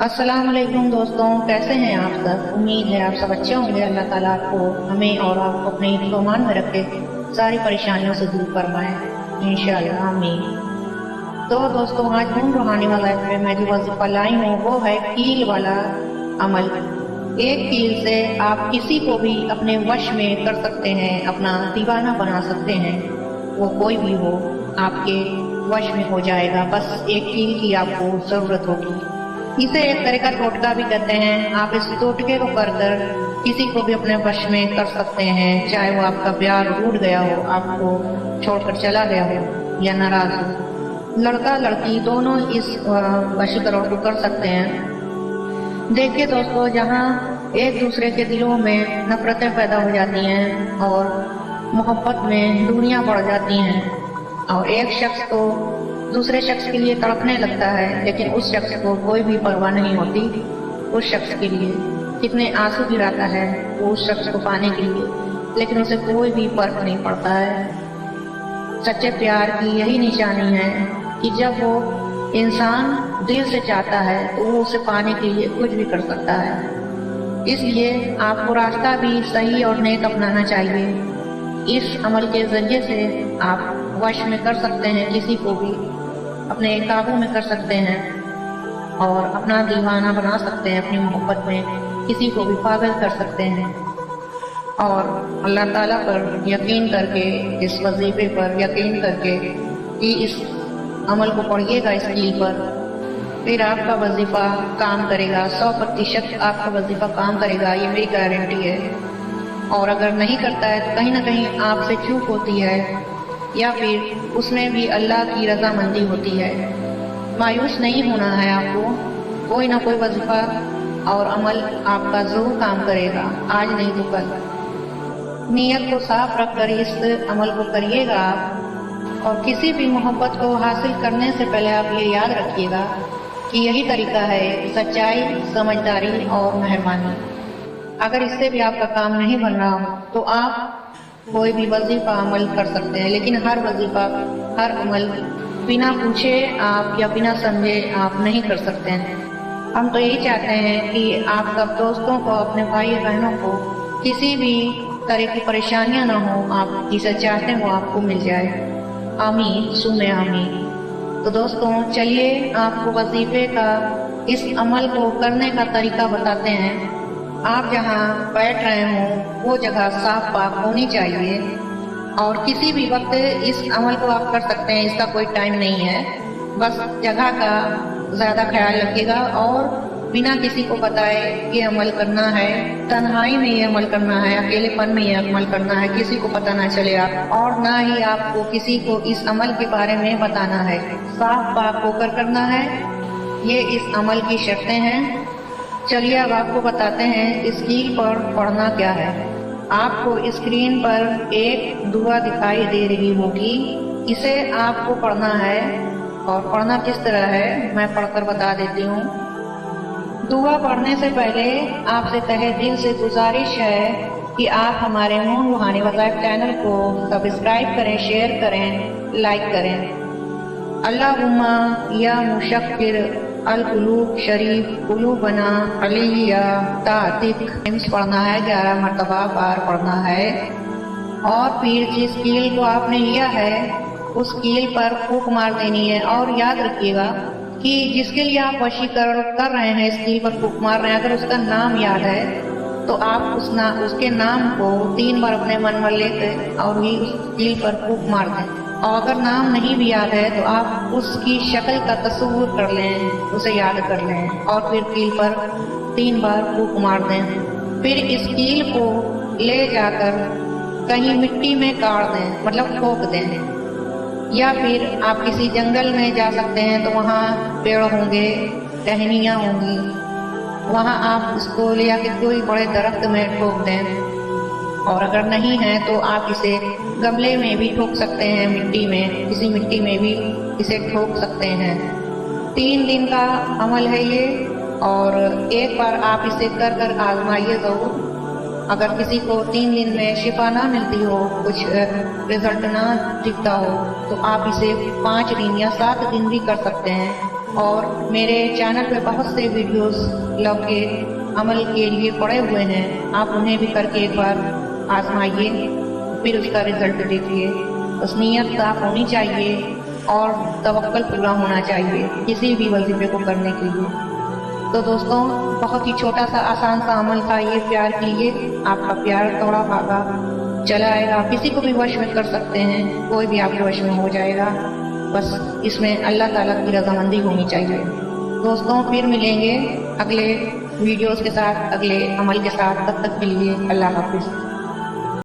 अस्सलाम वालेकुम दोस्तों, कैसे हैं आप सब। उम्मीद है आप सब अच्छे होंगे। अल्लाह ताला आपको, हमें और आपको अपने ईमान में रखे सारी परेशानियों से दूर फरमाए इंशाअल्लाह, आमीन। तो दोस्तों, आज हम रूहानी वज़ाइफ में मैं जो वजीफा लाई हूँ वो है कील वाला अमल। एक कील से आप किसी को भी अपने वश में कर सकते हैं, अपना दीवाना बना सकते हैं। वो कोई भी हो आपके वश में हो जाएगा, बस एक कील की आपको जरूरत होगी। इसे एक तरह का टोटका भी कहते हैं। आप इस टोटके को कर कर किसी को भी अपने वश में कर सकते हैं, चाहे वो आपका प्यार टूट गया हो, आपको छोड़कर चला गया हो या नाराज हो। लड़का लड़की दोनों इस वशीकरण को कर सकते हैं। देखिए दोस्तों, जहाँ एक दूसरे के दिलों में नफरतें पैदा हो जाती हैं और मोहब्बत में दूरियां बढ़ जाती हैं और एक शख्स तो दूसरे शख्स के लिए तड़पने लगता है, लेकिन उस शख्स को कोई भी परवाह नहीं होती उस शख्स के लिए। कितने आंसू गिराता है वो उस शख्स को पाने के लिए, लेकिन उसे कोई भी फर्क नहीं पड़ता है। सच्चे प्यार की यही निशानी है कि जब वो इंसान दिल से चाहता है तो वो उसे पाने के लिए कुछ भी कर सकता है। इसलिए आपको रास्ता भी सही और नेक अपनाना चाहिए। इस अमल के जरिए से आप वश में कर सकते हैं, किसी को भी अपने काबू में कर सकते हैं और अपना दीवाना बना सकते हैं। अपनी मोहब्बत में किसी को भी पागल कर सकते हैं और अल्लाह ताला पर यकीन करके, इस वजीफे पर यकीन करके कि इस अमल को पढ़िएगा इस कील पर, फिर आपका वजीफा काम करेगा। 100% आपका वजीफा काम करेगा, ये मेरी गारंटी है। और अगर नहीं करता है तो कहीं ना कहीं आपसे चूक होती है या फिर उसमें भी अल्लाह की रजामंदी होती है। मायूस नहीं होना है आपको, कोई ना कोई वजीफा और अमल आपका जरूर काम करेगा, आज नहीं तो कल। नीयत को साफ रखकर इस अमल को करिएगा आप। और किसी भी मोहब्बत को हासिल करने से पहले आप ये याद रखिएगा कि यही तरीका है सच्चाई, समझदारी और मेहरबानी। अगर इससे भी आपका काम नहीं बन रहा हो तो आप कोई भी वजीफा अमल कर सकते हैं, लेकिन हर वजीफा, हर अमल बिना पूछे आप या बिना समझे आप नहीं कर सकते हैं। हम तो यही चाहते हैं कि आप सब दोस्तों को, अपने भाई बहनों को किसी भी तरह की परेशानियां ना हो, आप जिसे चाहते हैं वो आपको मिल जाए। आमीन सुमे आमीन। तो दोस्तों, चलिए आपको वजीफे का इस अमल को करने का तरीका बताते हैं। आप जहाँ बैठ रहे हों वो जगह साफ पाक होनी चाहिए और किसी भी वक्त इस अमल को आप कर सकते हैं, इसका कोई टाइम नहीं है। बस जगह का ज़्यादा ख्याल रखिएगा और बिना किसी को बताए ये अमल करना है, तन्हाई में ये अमल करना है, अकेलेपन में ये अमल करना है, किसी को पता ना चले आप, और ना ही आपको किसी को इस अमल के बारे में बताना है। साफ पाक होकर करना है, ये इस अमल की शर्तें हैं। चलिए अब आपको बताते हैं इस कील पर पढ़ना क्या है। आपको स्क्रीन पर एक दुआ दिखाई दे रही होगी, इसे आपको पढ़ना है। और पढ़ना किस तरह है मैं पढ़कर बता देती हूँ। दुआ पढ़ने से पहले आपसे तहे दिल से गुजारिश है कि आप हमारे मून रूहानी वज़ाइफ चैनल को सब्सक्राइब करें, शेयर करें, लाइक करें। अल्लाहुम्मा या मुशक्किर अल कुलूब शरीफ कुलूबना अलिया तातिक पढ़ना है, 11 मरतबा बार पढ़ना है। और फिर जिस कील को आपने लिया है उस कील पर फूंक मार देनी है। और याद रखिएगा कि जिसके लिए आप वशीकरण कर रहे हैं, इस कील पर फूंक मार रहे हैं, अगर उसका नाम याद है तो आप उसके नाम को 3 बार अपने मन में लेकर और ही उस कील पर फूंक मार दें। और अगर नाम नहीं भी याद है तो आप उसकी शक्ल का तस्वुर कर लें, उसे याद कर लें और फिर कील पर 3 बार फूंक मार दें। फिर इस कील को ले जाकर कहीं मिट्टी में गाड़ दें, मतलब ठोक दें। या फिर आप किसी जंगल में जा सकते हैं तो वहाँ पेड़ होंगे, टहनियाँ होंगी, वहाँ आप इसको ले जाकर कोई बड़े दरख्त में ठोक दें। और अगर नहीं है तो आप इसे गमले में भी ठोक सकते हैं, मिट्टी में, किसी मिट्टी में भी इसे ठोक सकते हैं। 3 दिन का अमल है ये और एक बार आप इसे कर कर आजमाइए ज़रूर। अगर किसी को 3 दिन में शिफा ना मिलती हो, कुछ रिजल्ट ना दिखता हो, तो आप इसे 5 दिन या 7 दिन भी कर सकते हैं। اور میرے چینل پہ بہت سے ویڈیوز لوگ کے عمل کے لیے پڑے ہوئے ہیں، آپ انہیں بھی کر کے ایک بار آزمائیے، پھر اس کا رزلٹ دیکھیے۔ بس نیت صاف ہونی چاہیے اور توکل پورا ہونا چاہیے کسی بھی وظیفے کو کرنے کے لیے۔ تو دوستوں، بہت ہی چھوٹا سا آسان سا عمل تھا یہ پیار کے لیے۔ آپ کا پیار توڑا بھاگا چلا آئے گا، کسی کو بھی وش میں کر سکتے ہیں، کوئی بھی آپ کے وش میں ہو جائے گا، بس اس میں اللہ تعالیٰ کی رضامندی ہونی چاہیے۔ دوستوں، پھر ملیں گے اگلے ویڈیوز کے ساتھ، اگلے عمل کے ساتھ، تب تک کے لیے اللہ حافظ۔